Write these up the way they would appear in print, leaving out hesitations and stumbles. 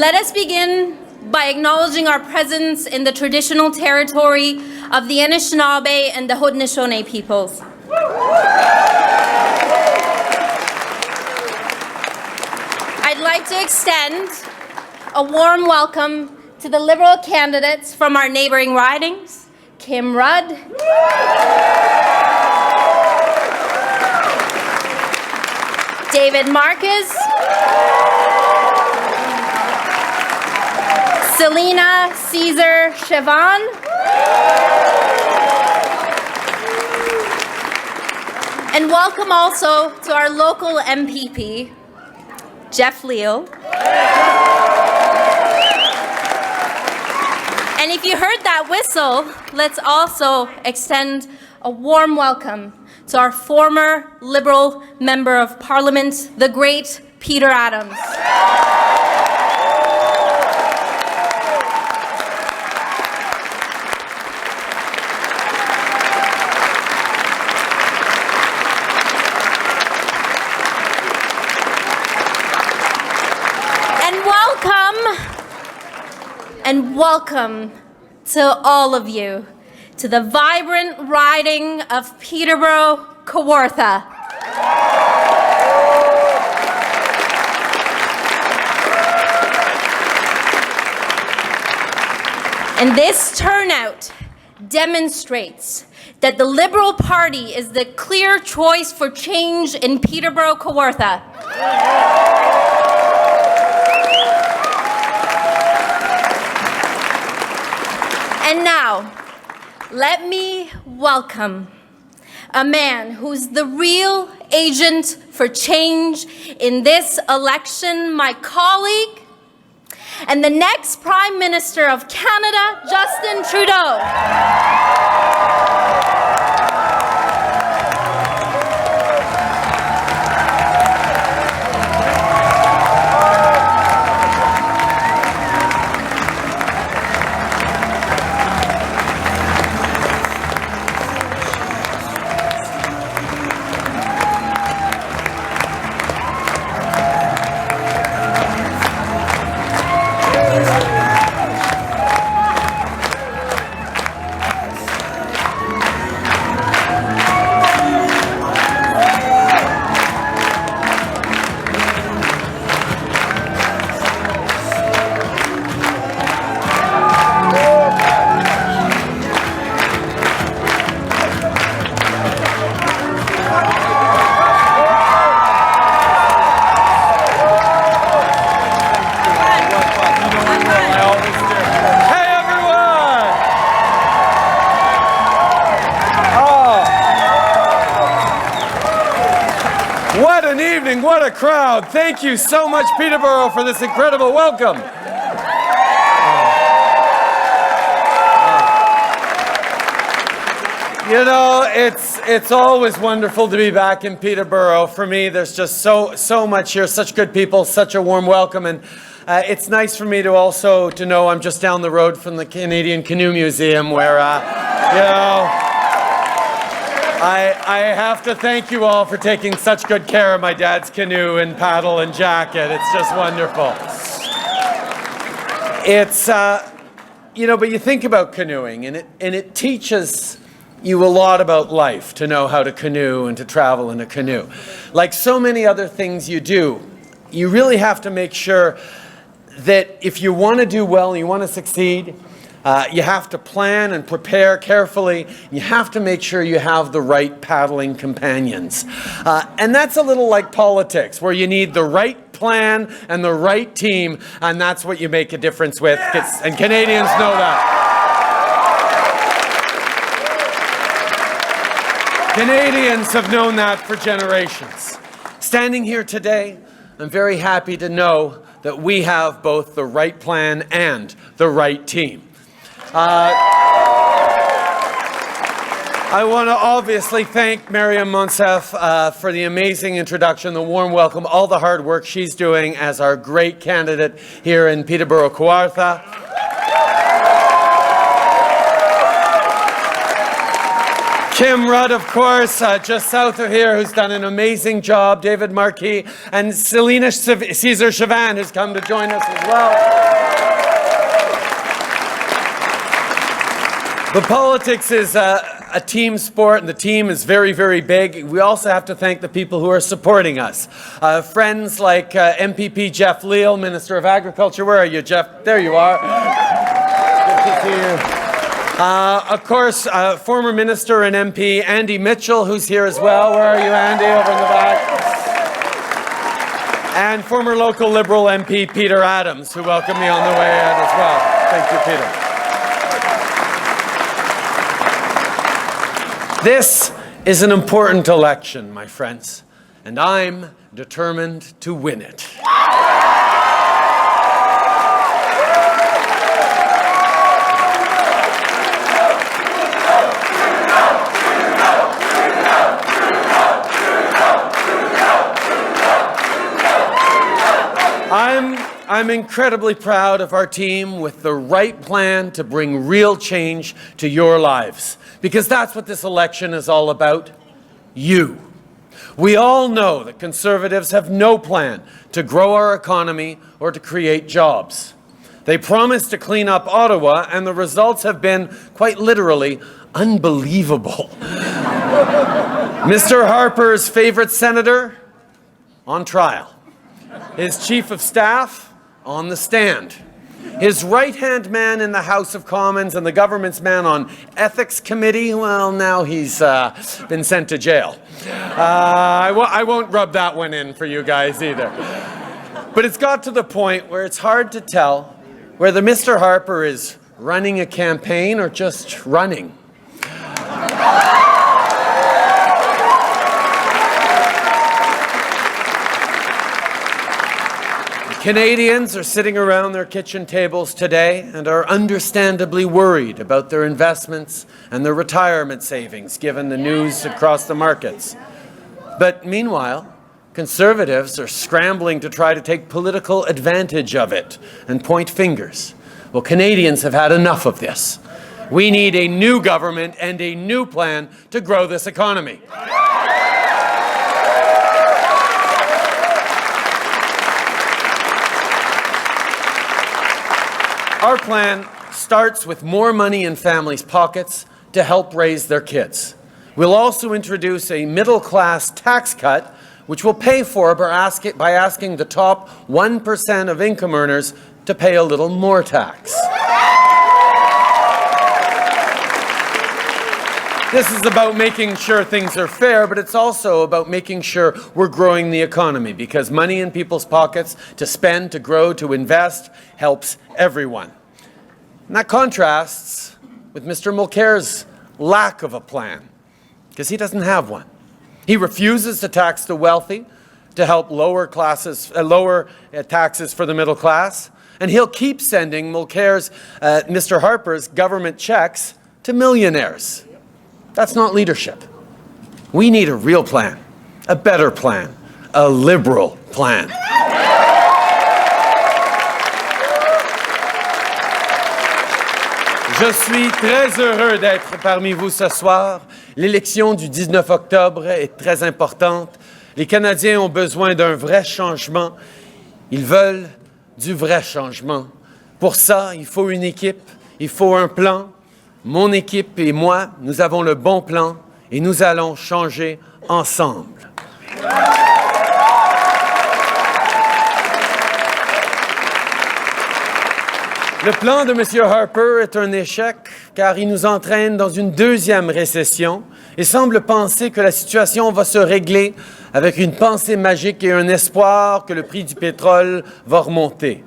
Let us begin by acknowledging our presence in the traditional territory of the Anishinaabe and the Haudenosaunee peoples. I'd like to extend a warm welcome to the Liberal candidates from our neighbouring ridings, Kim Rudd, David Marcus, Selena Caesar Chevan, and welcome also to our local MPP, Jeff Leal. And if you heard that whistle, let's also extend a warm welcome to our former Liberal Member of Parliament, the great Peter Adams. And welcome to all of you to the vibrant riding of Peterborough, Kawartha. And this turnout demonstrates that the Liberal Party is the clear choice for change in Peterborough, Kawartha. And now, let me welcome a man who's the real agent for change in this election, my colleague, and the next Prime Minister of Canada, Justin Trudeau. What a crowd. Thank you so much, Peterborough, for this incredible welcome. You know, it's always wonderful to be back in Peterborough. For me, there's just so much here, such good people, such a warm welcome, and it's nice for me to also to know I'm just down the road from the Canadian Canoe Museum, where you know, I have to thank you all for taking such good care of my dad's canoe and paddle and jacket. It's just wonderful. It's you know, but you think about canoeing, and it teaches you a lot about life to know how to canoe and to travel in a canoe. Like so many other things you do, you really have to make sure that if you want to do well and you want to succeed, you have to plan and prepare carefully. You have to make sure you have the right paddling companions. And that's a little like politics, where you need the right plan and the right team, and that's what you make a difference with. And Canadians know that. Canadians have known that for generations. Standing here today, I'm very happy to know that we have both the right plan and the right team. I want to obviously thank Mariam Monsef for the amazing introduction, the warm welcome, all the hard work she's doing as our great candidate here in Peterborough, Kawartha. Kim Rudd, of course, just south of here, who's done an amazing job. David Marquis and Selena Caesar Chavan, who's come to join us as well. But politics is a team sport, and the team is very, very big. We also have to thank the people who are supporting us. Friends like MPP Jeff Leal, Minister of Agriculture. Where are you, Jeff? There you are. Good to see you. Of course, former Minister and MP Andy Mitchell, who's here as well. Where are you, Andy? Over in the back. And former local Liberal MP Peter Adams, who welcomed me on the way out as well. Thank you, Peter. This is an important election, my friends, and I'm determined to win it. I'm incredibly proud of our team with the right plan to bring real change to your lives, because that's what this election is all about. You. We all know that Conservatives have no plan to grow our economy or to create jobs. They promised to clean up Ottawa, and the results have been, quite literally, unbelievable. Mr. Harper's favorite senator, on trial. His chief of staff, on the stand. His right-hand man in the House of Commons and the government's man on Ethics Committee, well, now he's been sent to jail. I won't rub that one in for you guys either. But it's got to the point where it's hard to tell whether Mr. Harper is running a campaign or just running. Canadians are sitting around their kitchen tables today and are understandably worried about their investments and their retirement savings, given the news across the markets. But meanwhile, Conservatives are scrambling to try to take political advantage of it and point fingers. Well, Canadians have had enough of this. We need a new government and a new plan to grow this economy. Our plan starts with more money in families' pockets to help raise their kids. We'll also introduce a middle-class tax cut, which we'll pay for by asking the top 1% of income earners to pay a little more tax. This is about making sure things are fair, but it's also about making sure we're growing the economy, because money in people's pockets to spend, to grow, to invest helps everyone. And that contrasts with Mr. Mulcair's lack of a plan, because he doesn't have one. He refuses to tax the wealthy to help lower taxes for the middle class, and he'll keep sending Mr. Harper's government checks to millionaires. That's not leadership. We need a real plan, a better plan, a liberal plan. Je suis très heureux d'être parmi vous ce soir. L'élection du 19 octobre est très importante. Les Canadiens ont besoin d'un vrai changement. Ils veulent du vrai changement. Pour ça, il faut une équipe, il faut un plan. Mon équipe et moi, nous avons le bon plan et nous allons changer ensemble. Le plan de M. Harper est un échec car il nous entraîne dans une deuxième récession et semble penser que la situation va se régler avec une pensée magique et un espoir que le prix du pétrole va remonter.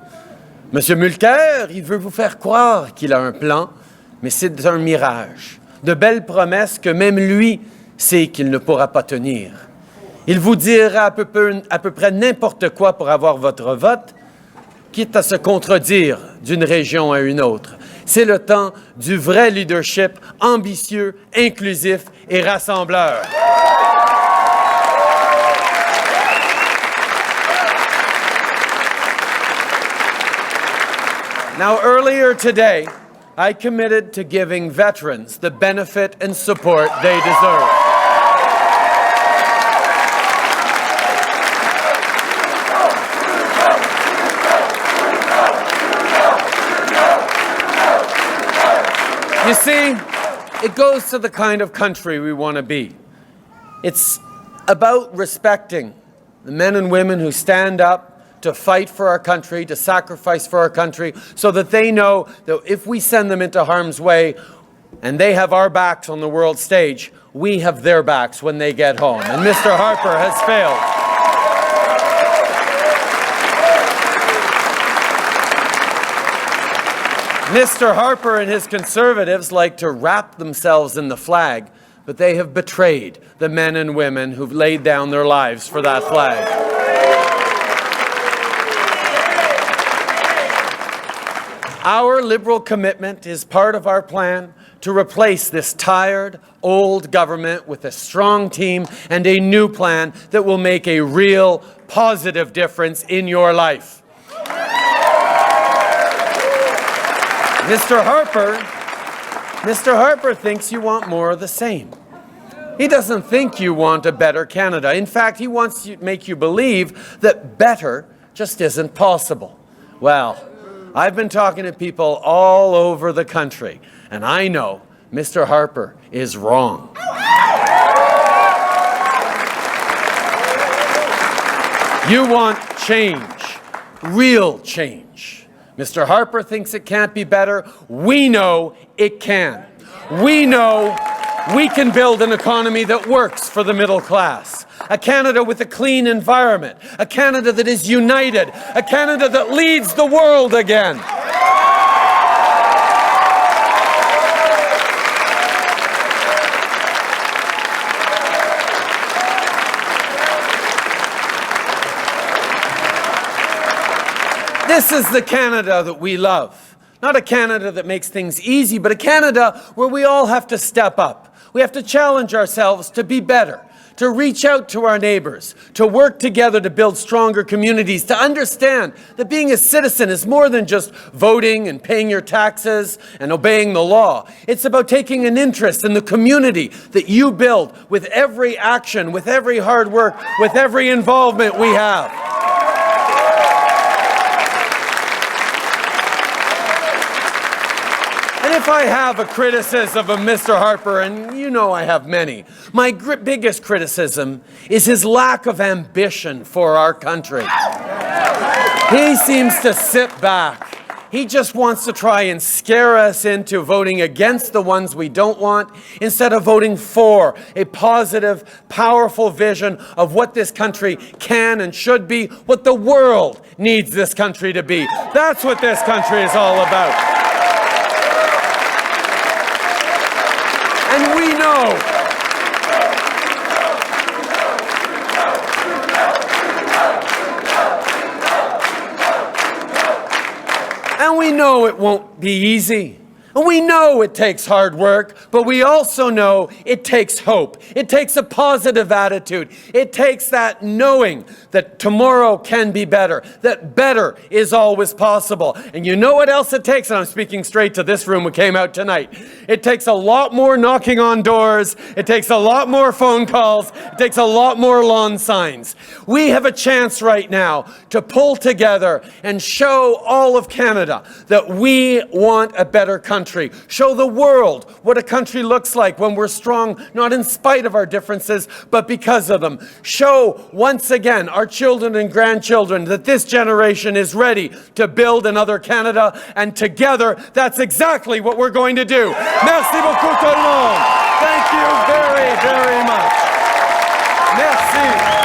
M. Mulcair, il veut vous faire croire qu'il a un plan, mais c'est un mirage. De belles promesses que même lui sait qu'il ne pourra pas tenir. Il vous dira à peu près n'importe quoi pour avoir votre vote, quitte à se contredire d'une région à une autre. C'est le temps du vrai leadership ambitieux, inclusif et rassembleur. Now, earlier today, I committed to giving veterans the benefit and support they deserve. You see, it goes to the kind of country we want to be. It's about respecting the men and women who stand up to fight for our country, to sacrifice for our country, so that they know that if we send them into harm's way and they have our backs on the world stage, we have their backs when they get home. And Mr. Harper has failed. Mr. Harper and his Conservatives like to wrap themselves in the flag, but they have betrayed the men and women who've laid down their lives for that flag. Our Liberal commitment is part of our plan to replace this tired, old government with a strong team and a new plan that will make a real, positive difference in your life. Mr. Harper thinks you want more of the same. He doesn't think you want a better Canada. In fact, he wants to make you believe that better just isn't possible. Well, I've been talking to people all over the country, and I know Mr. Harper is wrong. You want change, real change. Mr. Harper thinks it can't be better. We know it can. We know we can build an economy that works for the middle class. A Canada with a clean environment. A Canada that is united. A Canada that leads the world again. This is the Canada that we love. Not a Canada that makes things easy, but a Canada where we all have to step up. We have to challenge ourselves to be better, to reach out to our neighbors, to work together to build stronger communities, to understand that being a citizen is more than just voting and paying your taxes and obeying the law. It's about taking an interest in the community that you build with every action, with every hard work, with every involvement we have. And if I have a criticism of Mr. Harper, and you know I have many, my biggest criticism is his lack of ambition for our country. He seems to sit back. He just wants to try and scare us into voting against the ones we don't want instead of voting for a positive, powerful vision of what this country can and should be, what the world needs this country to be. That's what this country is all about. And we know it won't be easy. And we know it takes hard work, but we also know it takes hope. It takes a positive attitude. It takes that knowing that tomorrow can be better, that better is always possible. And you know what else it takes? And I'm speaking straight to this room who came out tonight. It takes a lot more knocking on doors. It takes a lot more phone calls. It takes a lot more lawn signs. We have a chance right now to pull together and show all of Canada that we want a better country. Show the world what a country looks like when we're strong, not in spite of our differences, but because of them. Show once again our children and grandchildren that this generation is ready to build another Canada, and together, that's exactly what we're going to do. Merci beaucoup tout le monde. Thank you very, very much. Merci.